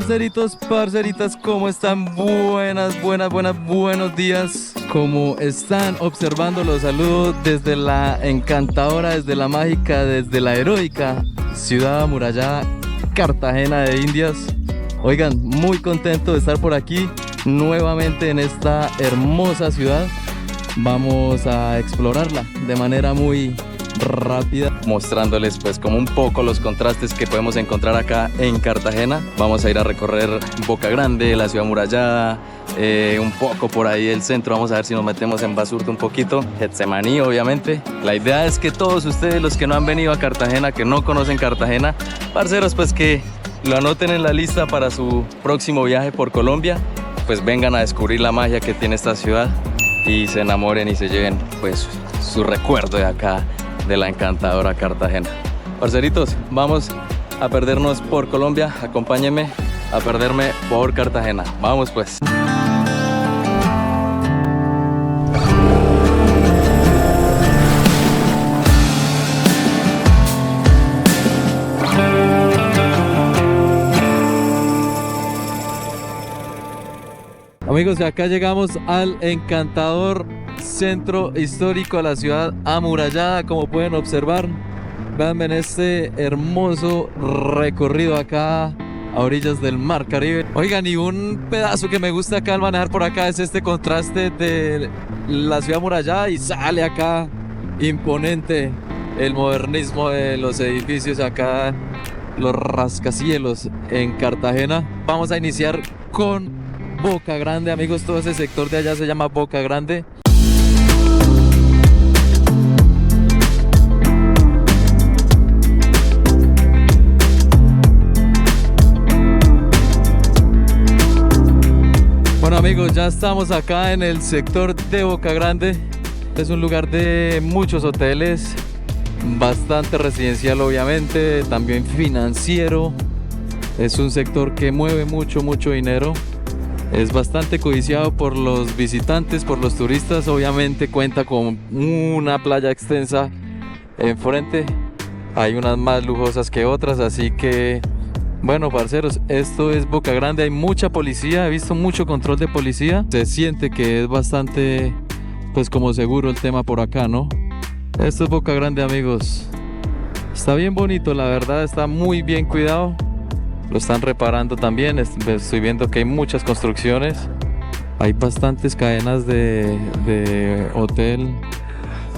Parceritos, parceritas, ¿cómo están? Buenos días. Como están observando, los saludo desde la encantadora, desde la mágica, desde la heroica ciudad amurallada Cartagena de Indias. Oigan, muy contento de estar por aquí nuevamente en esta hermosa ciudad. Vamos a explorarla de manera muy rápida, mostrándoles pues como un poco los contrastes que podemos encontrar acá en Cartagena. Vamos a ir a recorrer Boca Grande, la ciudad amurallada, un poco por ahí el centro. Vamos a ver si nos metemos en Basurto un poquito, Getsemaní obviamente. La idea es que todos ustedes, los que no han venido a Cartagena, que no conocen Cartagena, parceros, pues que lo anoten en la lista para su próximo viaje por Colombia, pues vengan a descubrir la magia que tiene esta ciudad y se enamoren y se lleven pues su recuerdo de acá, de la encantadora Cartagena. Parceritos, vamos a perdernos por Colombia. Acompáñenme a perderme por Cartagena. Vamos pues. Amigos, de acá llegamos al encantador centro histórico, a la ciudad amurallada, como pueden observar. Vean en este hermoso recorrido acá a orillas del Mar Caribe. Oigan, y un pedazo que me gusta acá al manejar por acá es este contraste de la ciudad amurallada y sale acá imponente el modernismo de los edificios acá, los rascacielos en Cartagena. Vamos a iniciar con Boca Grande, amigos. Todo ese sector de allá se llama Boca Grande. Bueno, amigos, ya estamos acá en el sector de Boca Grande. Es un lugar de muchos hoteles, bastante residencial obviamente, también financiero. Es un sector que mueve mucho dinero. Es bastante codiciado por los visitantes, por los turistas. Obviamente cuenta con una playa extensa enfrente. Hay unas más lujosas que otras, así que bueno, parceros, esto es Boca Grande. Hay mucha policía, he visto mucho control de policía. Se siente que es bastante, pues como seguro el tema por acá, ¿no? Esto es Boca Grande, amigos. Está bien bonito, la verdad, está muy bien cuidado. Lo están reparando también. Estoy viendo que hay muchas construcciones. Hay bastantes cadenas de hotel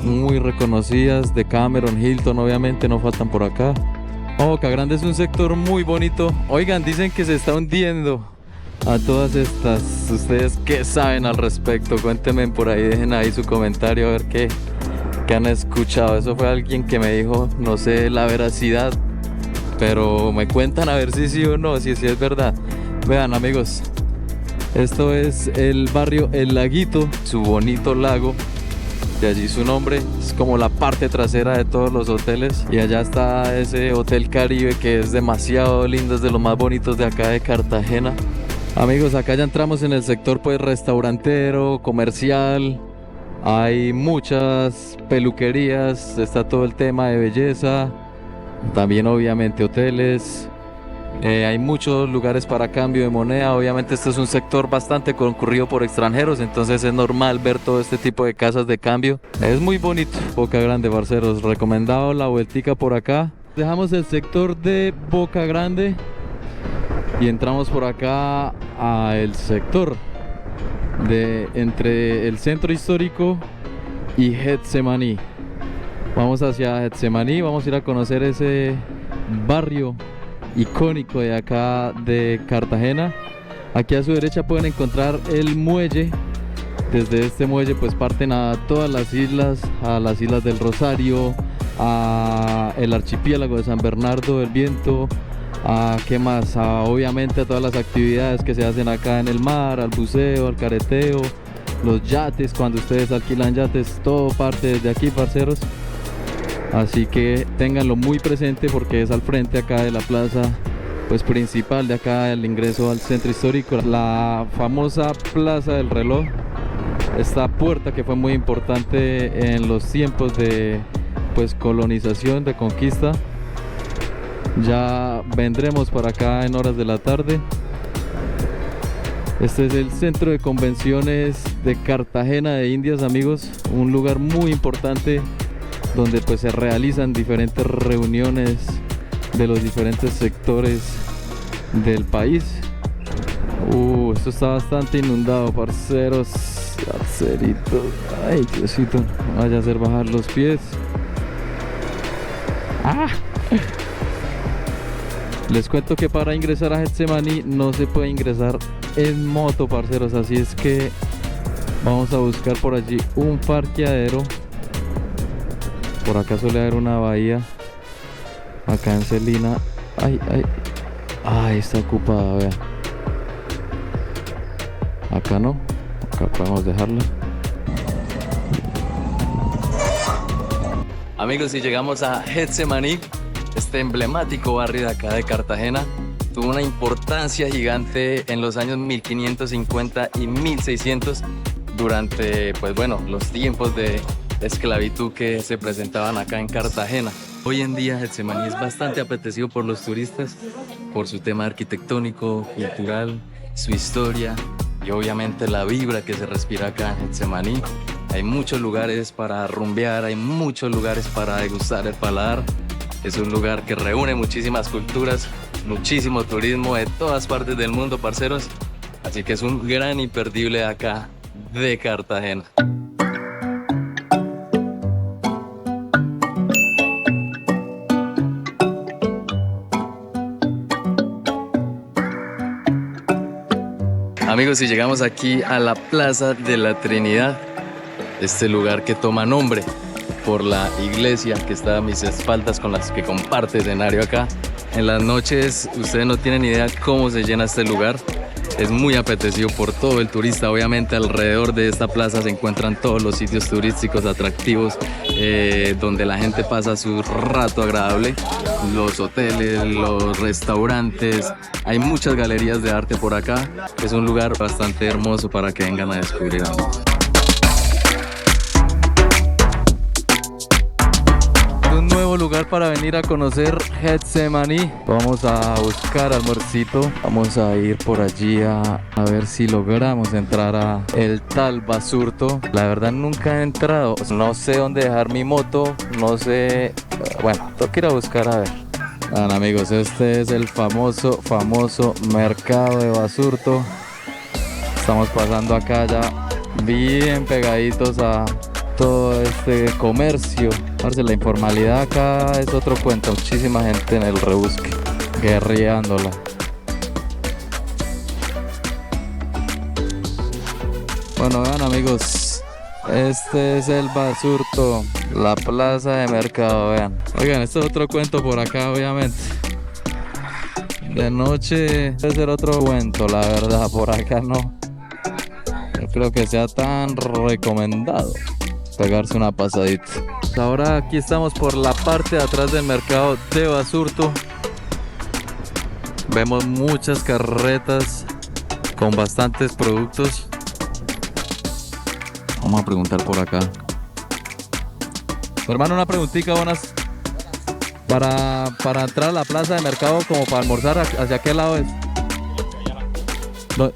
muy reconocidas, de Cameron, Hilton, obviamente no faltan por acá. Boca Grande es un sector muy bonito. Oigan, dicen que se está hundiendo a todas estas. ¿Ustedes qué saben al respecto? Cuéntenme por ahí, dejen ahí su comentario a ver qué han escuchado. Eso fue alguien que me dijo, no sé la veracidad, pero me cuentan a ver si sí o no, si es verdad. Vean, amigos, esto es el barrio El Laguito, su bonito lago, de allí su nombre. Es como la parte trasera de todos los hoteles. Y allá está ese Hotel Caribe, que es demasiado lindo, es de los más bonitos de acá de Cartagena. Amigos, acá ya entramos en el sector pues restaurantero, comercial. Hay muchas peluquerías, está todo el tema de belleza. También obviamente hoteles, hay muchos lugares para cambio de moneda. Obviamente este es un sector bastante concurrido por extranjeros, entonces es normal ver todo este tipo de casas de cambio. Es muy bonito Boca Grande, parceros, recomendado la vueltica por acá. Dejamos el sector de Boca Grande y entramos por acá al sector de entre el centro histórico y Getsemaní. Vamos hacia Getsemaní, vamos a ir a conocer ese barrio icónico de acá de Cartagena. Aquí a su derecha pueden encontrar el muelle. Desde este muelle pues parten a todas las islas, a las Islas del Rosario, a el archipiélago de San Bernardo del Viento, a qué más, obviamente a todas las actividades que se hacen acá en el mar, al buceo, al careteo, los yates, cuando ustedes alquilan yates, todo parte desde aquí, parceros. Así que ténganlo muy presente porque es al frente acá de la plaza pues principal de acá, el ingreso al centro histórico, la famosa Plaza del Reloj. Esta puerta que fue muy importante en los tiempos de pues colonización, de conquista. Ya vendremos para acá en horas de la tarde Este es el centro de convenciones de Cartagena de Indias, amigos. Un lugar muy importante donde pues se realizan diferentes reuniones de los diferentes sectores del país. Esto está bastante inundado, parceros. Parceritos. Ay, Diosito, no vaya a hacer bajar los pies. Les cuento que para ingresar a Getsemaní no se puede ingresar en moto, parceros, así es que vamos a buscar por allí un parqueadero. Por acá suele haber una bahía, acá en Celina. Ay, está ocupada, vea. Acá no, acá podemos dejarla. Amigos, y llegamos a Getsemaní, este emblemático barrio de acá de Cartagena. Tuvo una importancia gigante en los años 1550 y 1600 durante, pues bueno, los tiempos de esclavitud que se presentaban acá en Cartagena. Hoy en día Getsemaní es bastante apetecido por los turistas por su tema arquitectónico, cultural, su historia y obviamente la vibra que se respira acá en Getsemaní. Hay muchos lugares para rumbear, hay muchos lugares para degustar el paladar. Es un lugar que reúne muchísimas culturas, muchísimo turismo de todas partes del mundo, parceros. Así que es un gran imperdible acá de Cartagena. Amigos, y llegamos aquí a la Plaza de la Trinidad, este lugar que toma nombre por la iglesia que está a mis espaldas, con las que comparte escenario acá. En las noches ustedes no tienen idea cómo se llena este lugar. Es muy apetecido por todo el turista. Obviamente alrededor de esta plaza se encuentran todos los sitios turísticos atractivos donde la gente pasa su rato agradable. Los hoteles, los restaurantes, hay muchas galerías de arte por acá. Es un lugar bastante hermoso para que vengan a descubrir, amigos. Un nuevo lugar para venir a conocer Getsemaní. Vamos a buscar almuercito. Vamos a ir por allí a ver si logramos entrar a el tal Basurto. La verdad nunca he entrado. No sé dónde dejar mi moto. No sé. Bueno, tengo que ir a buscar a ver. Bueno, amigos, este es el famoso mercado de Basurto. Estamos pasando acá ya bien pegaditos a todo este comercio. Parce, la informalidad acá es otro cuento. Muchísima gente en el rebusque, guerreándola. Bueno, vean, amigos, este es el Basurto, la plaza de mercado, vean. Oigan, esto es otro cuento por acá, obviamente. De noche debe ser otro cuento, la verdad, por acá no. No creo que sea tan recomendado pegarse una pasadita. Ahora aquí estamos por la parte de atrás del mercado de Basurto. Vemos muchas carretas con bastantes productos. Vamos a preguntar por acá. Hermano, una preguntita, buenas. Para entrar a la plaza de mercado, como para almorzar, ¿hacia qué lado es? No,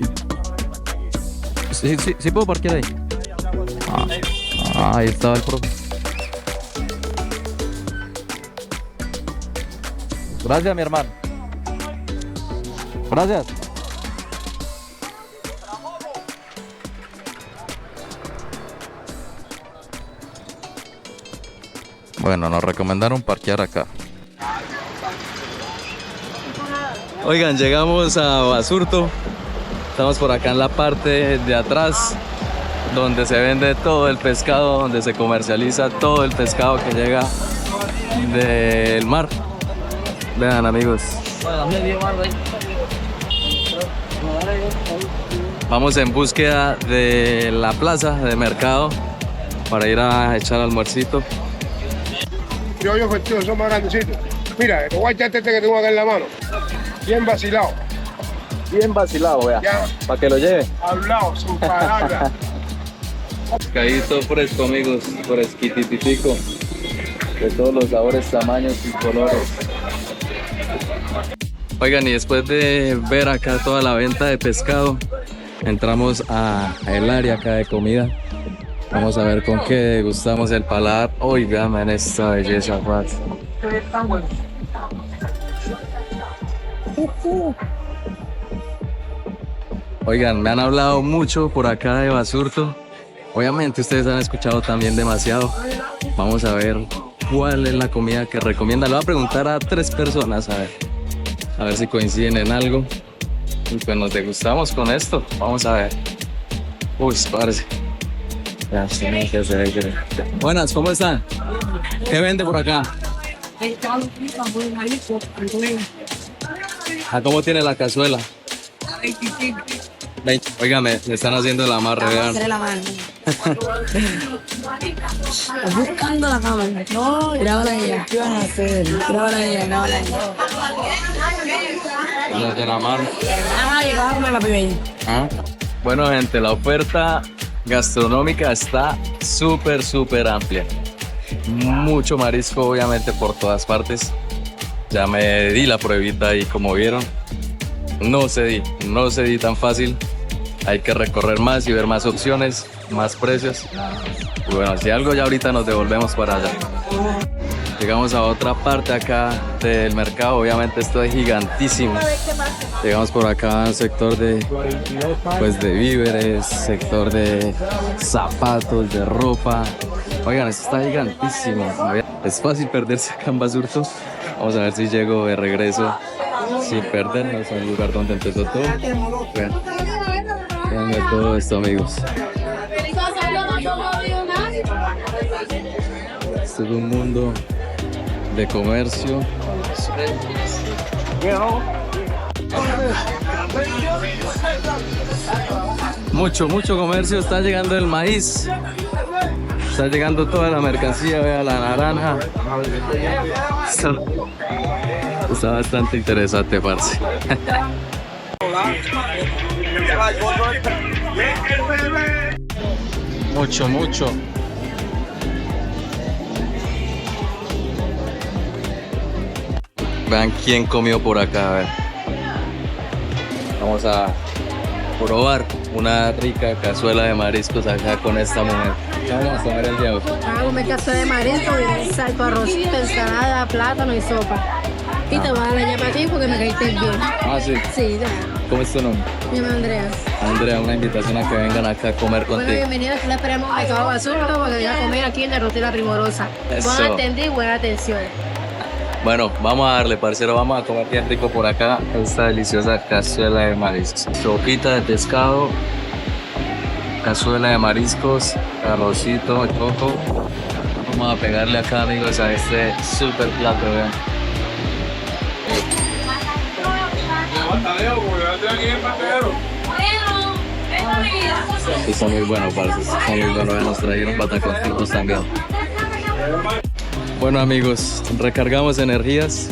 sí puedo parquear ahí. Ahí estaba el profe. Gracias, mi hermano. Gracias. Bueno, nos recomendaron parquear acá. Oigan, llegamos a Basurto. Estamos por acá en la parte de atrás, donde se vende todo el pescado, donde se comercializa todo el pescado que llega del mar. Vean, amigos. Vamos en búsqueda de la plaza de mercado para ir a echar almuercito. Yo efectivo, son más grandecitos. Mira, el guayate este que tengo acá en la mano. Bien vacilado. Bien vacilado, vea. Para que lo lleve. Hablado, sin palabras. Pescadito fresco, amigos, fresquititico, de todos los sabores, tamaños y colores. Oigan, y después de ver acá toda la venta de pescado, Entramos a el área acá de comida. Vamos a ver con qué degustamos el paladar. Oigan, man, esta belleza, what. Oigan, me han hablado mucho por acá de Basurto. Obviamente ustedes han escuchado también demasiado. Vamos a ver cuál es la comida que recomiendan. Le voy a preguntar a 3 personas, a ver si coinciden en algo. Y pues nos degustamos con esto. Vamos a ver. Uy, parece. Buenas, ¿cómo están? ¿Qué vende por acá? ¿Cómo tiene la cazuela? 20. Oigan, me están haciendo el amarre, vean. Buscando la cámara. No, grábala a ella. ¿Qué van a hacer? Grábala a ella, grábala a ella. De la mano. Llegaba a comer la pibeña. Bueno, gente, la oferta gastronómica está súper amplia. Mucho marisco, obviamente, por todas partes. Ya me di la pruebita y como vieron, no cedí tan fácil. Hay que recorrer más y ver más opciones, más precios. Y bueno, si algo ya ahorita nos devolvemos para allá. Llegamos a otra parte acá del mercado, obviamente esto es gigantísimo. Llegamos por acá al sector de víveres, sector de zapatos, de ropa. Oigan, esto está gigantísimo. Es fácil perderse acá en Basurto. Vamos a ver si llego de regreso sin perdernos al lugar donde empezó todo. Vean todo esto, amigos. Esto es un mundo de comercio. Mucho comercio. Está llegando el maíz. Está llegando toda la mercancía. Vea la naranja. Está bastante interesante, parce. Mucho. Vean quién comió por acá, a ver. Vamos a probar una rica cazuela de mariscos acá con esta mujer. ¿Qué vamos a comer el día de hoy? Vamos a comer cazuela de marisco, salto, arrocito, ensalada, plátano y sopa. Y te voy a dar la llama a ti porque me caíste bien. Sí. Sí, ya. ¿Cómo es tu nombre? Mi nombre es Andrea. Andrea, una invitación a que vengan acá a comer contigo. Bueno, bienvenidos. Aquí la esperamos a Mercado Basurto para que vengan a comer aquí en la Rutina Primorosa. Eso. Buen atendí y buena atención. Bueno, vamos a darle, parcero, vamos a comer bien rico por acá esta deliciosa cazuela de mariscos. Sopita de pescado, cazuela de mariscos, arrocito, coco. Vamos a pegarle acá, amigos, a este super plato, vean. Está muy bueno, parce. Está muy bueno. Nos trajeron patacones fritos también. Bueno, amigos, recargamos energías.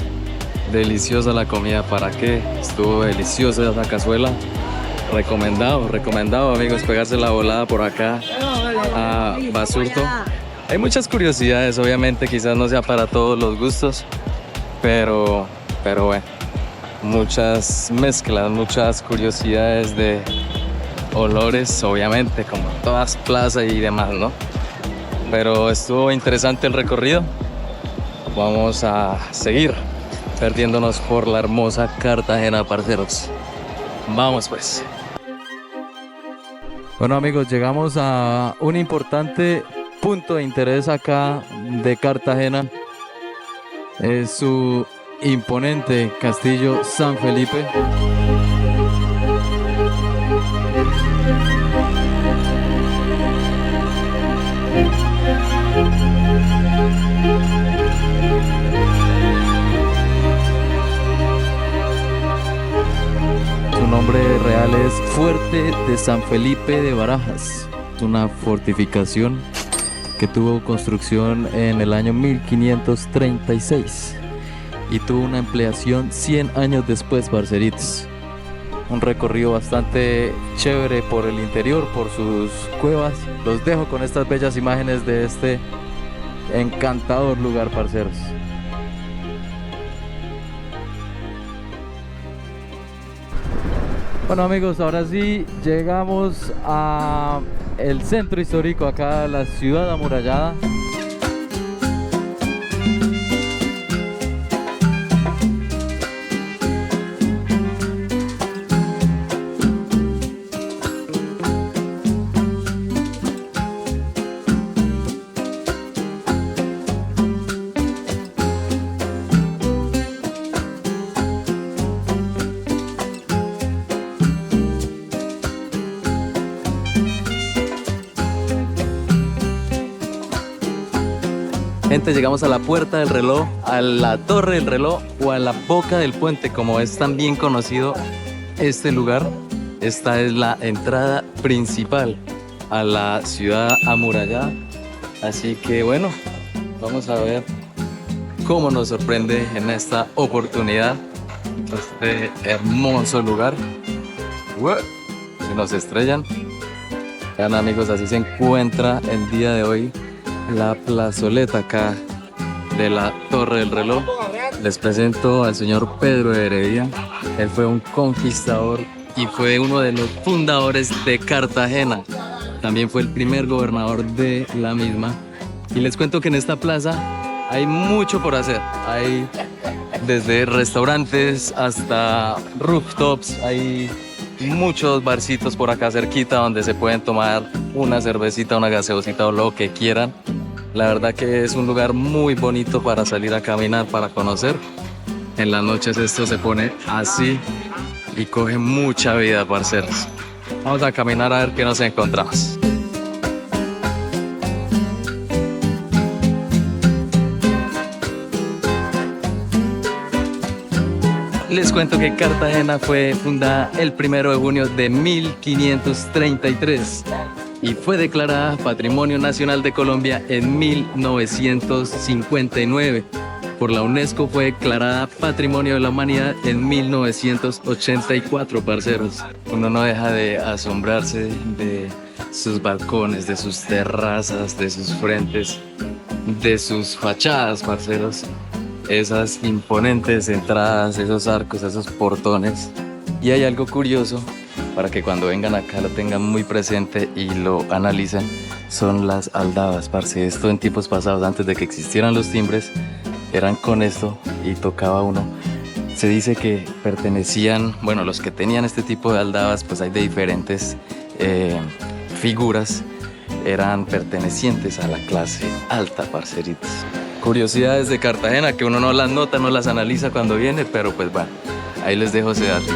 Deliciosa la comida, ¿para qué? Estuvo deliciosa esa cazuela. Recomendado, amigos, pegarse la volada por acá a Basurto. Hay muchas curiosidades, obviamente, quizás no sea para todos los gustos, pero bueno, muchas mezclas, muchas curiosidades de olores, obviamente, como todas plazas y demás, ¿no? Pero estuvo interesante el recorrido. Vamos a seguir perdiéndonos por la hermosa Cartagena, parceros. Vamos pues. Bueno, amigos, llegamos a un importante punto de interés acá de Cartagena. Es su imponente castillo San Felipe. Su nombre real es Fuerte de San Felipe de Barajas. Es una fortificación que tuvo construcción en el año 1536 y tuvo una ampliación 100 años después, parceritos. Un recorrido bastante chévere por el interior, por sus cuevas. Los dejo con estas bellas imágenes de este encantador lugar, parceros. Bueno amigos, ahora sí llegamos a el centro histórico acá, la ciudad amurallada. Gente, llegamos a la Puerta del Reloj, a la Torre del Reloj o a la Boca del Puente, como es tan bien conocido este lugar. Esta es la entrada principal a la ciudad amurallada. Así que bueno, vamos a ver cómo nos sorprende en esta oportunidad este hermoso lugar. Se nos estrellan. Vean amigos, así se encuentra el día de hoy la plazoleta acá de la Torre del Reloj. Les presento al señor Pedro de Heredia. Él fue un conquistador y fue uno de los fundadores de Cartagena. También fue el primer gobernador de la misma. Y les cuento que en esta plaza hay mucho por hacer. Hay desde restaurantes hasta rooftops. Hay muchos barcitos por acá cerquita donde se pueden tomar una cervecita, una gaseosita o lo que quieran. La verdad que es un lugar muy bonito para salir a caminar, para conocer. En las noches esto se pone así y coge mucha vida, parceros. Vamos a caminar a ver qué nos encontramos. Les cuento que Cartagena fue fundada el 1 de junio de 1533 y fue declarada Patrimonio Nacional de Colombia en 1959. Por la UNESCO fue declarada Patrimonio de la Humanidad en 1984, parceros. Uno no deja de asombrarse de sus balcones, de sus terrazas, de sus frentes, de sus fachadas, parceros. Esas imponentes entradas, esos arcos, esos portones. Y hay algo curioso para que cuando vengan acá lo tengan muy presente y lo analicen, son las aldabas, parce. Esto en tiempos pasados, antes de que existieran los timbres, eran con esto y tocaba uno. Se dice que pertenecían, bueno, los que tenían este tipo de aldabas, pues hay de diferentes figuras, eran pertenecientes a la clase alta, parceritos. Curiosidades de Cartagena que uno no las nota, no las analiza cuando viene, pero pues bueno, ahí les dejo ese dato.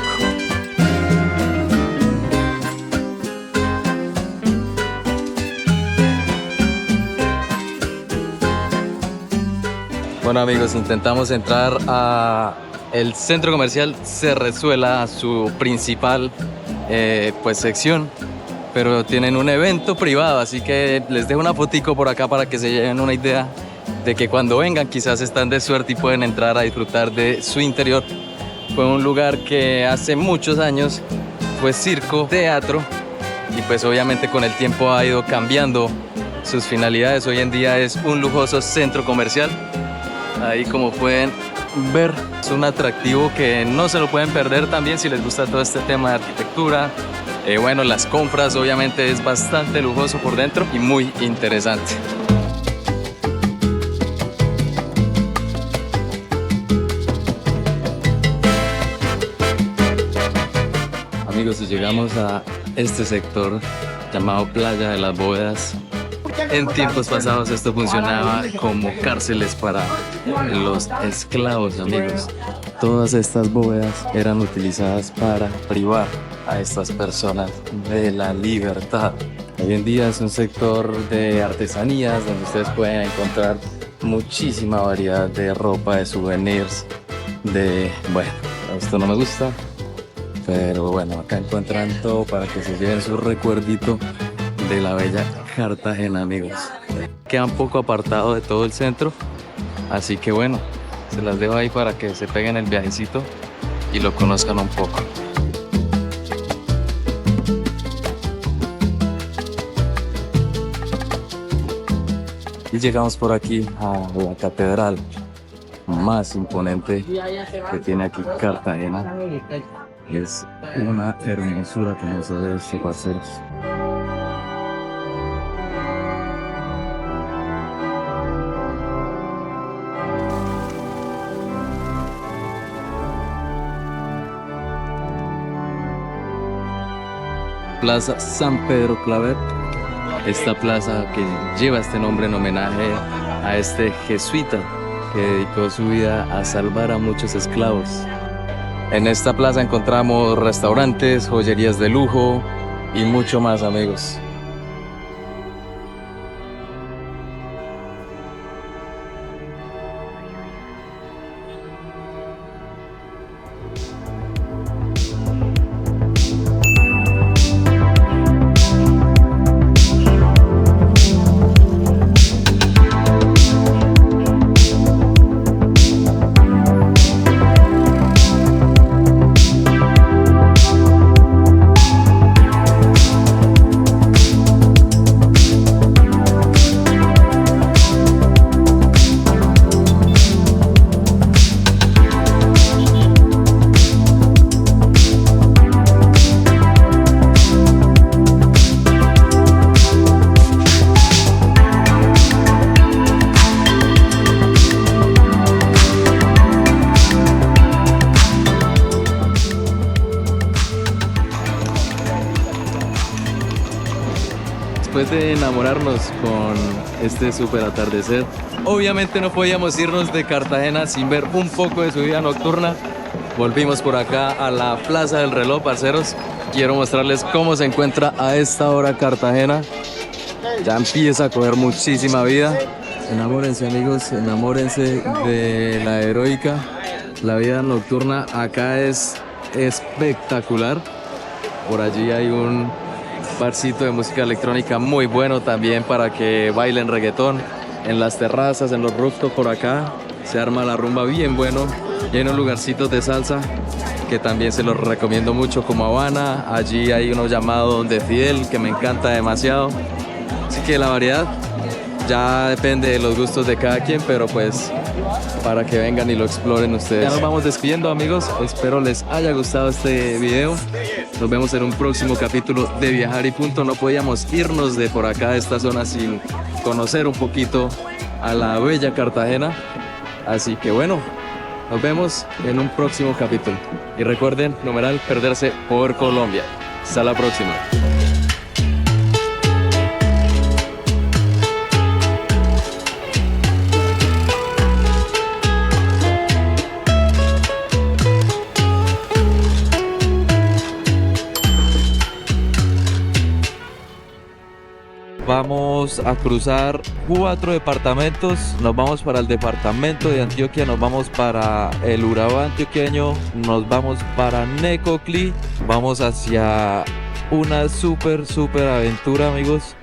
Bueno amigos, intentamos entrar a el centro comercial Cerrezuela, su principal pues sección, pero tienen un evento privado, así que les dejo una fotico por acá para que se lleven una idea de que cuando vengan quizás están de suerte y pueden entrar a disfrutar de su interior. Fue un lugar que hace muchos años fue circo, teatro, y pues obviamente con el tiempo ha ido cambiando sus finalidades. Hoy en día es un lujoso centro comercial. Ahí como pueden ver, es un atractivo que no se lo pueden perder también si les gusta todo este tema de arquitectura. Bueno, las compras obviamente es bastante lujoso por dentro y muy interesante. Amigos, llegamos a este sector llamado Playa de las Bóvedas. En tiempos pasados esto funcionaba como cárceles para los esclavos, amigos. Todas estas bóvedas eran utilizadas para privar a estas personas de la libertad. Hoy en día es un sector de artesanías donde ustedes pueden encontrar muchísima variedad de ropa, de souvenirs, bueno, esto no me gusta, pero bueno, acá encuentran todo para que se lleven su recuerdito de la bella Cartagena, amigos. Queda un poco apartado de todo el centro, así que bueno, se las dejo ahí para que se peguen el viajecito y lo conozcan un poco. Y llegamos por aquí a la catedral más imponente que tiene aquí Cartagena. Es una hermosura como se ve este, parceros. Plaza San Pedro Claver, esta plaza que lleva este nombre en homenaje a este jesuita que dedicó su vida a salvar a muchos esclavos. En esta plaza encontramos restaurantes, joyerías de lujo y mucho más, amigos. Después de enamorarnos con este súper atardecer, obviamente no podíamos irnos de Cartagena sin ver un poco de su vida nocturna. Volvimos por acá a la Plaza del Reloj, parceros. Quiero mostrarles cómo se encuentra a esta hora Cartagena. Ya empieza a coger muchísima vida. Enamórense, amigos, enamórense de la heroica. La vida nocturna acá es espectacular. Por allí hay un barcito de música electrónica muy bueno también para que bailen reggaetón. En las terrazas, en los rooftops por acá se arma la rumba bien bueno. Y hay unos lugarcitos de salsa que también se los recomiendo mucho, como Habana. Allí hay uno llamado Donde Fidel que me encanta demasiado. Así que la variedad ya depende de los gustos de cada quien, pero pues para que vengan y lo exploren ustedes. Ya nos vamos despidiendo, amigos. Espero les haya gustado este video. Nos vemos en un próximo capítulo de Viajar y Punto. No podíamos irnos de por acá, de esta zona, sin conocer un poquito a la bella Cartagena. Así que bueno, nos vemos en un próximo capítulo. Y recuerden, numeral, perderse por Colombia. Hasta la próxima. Vamos a cruzar 4 departamentos. Nos vamos para el departamento de Antioquia, nos vamos para el Urabá antioqueño, nos vamos para Necoclí. Vamos hacia una súper aventura, amigos.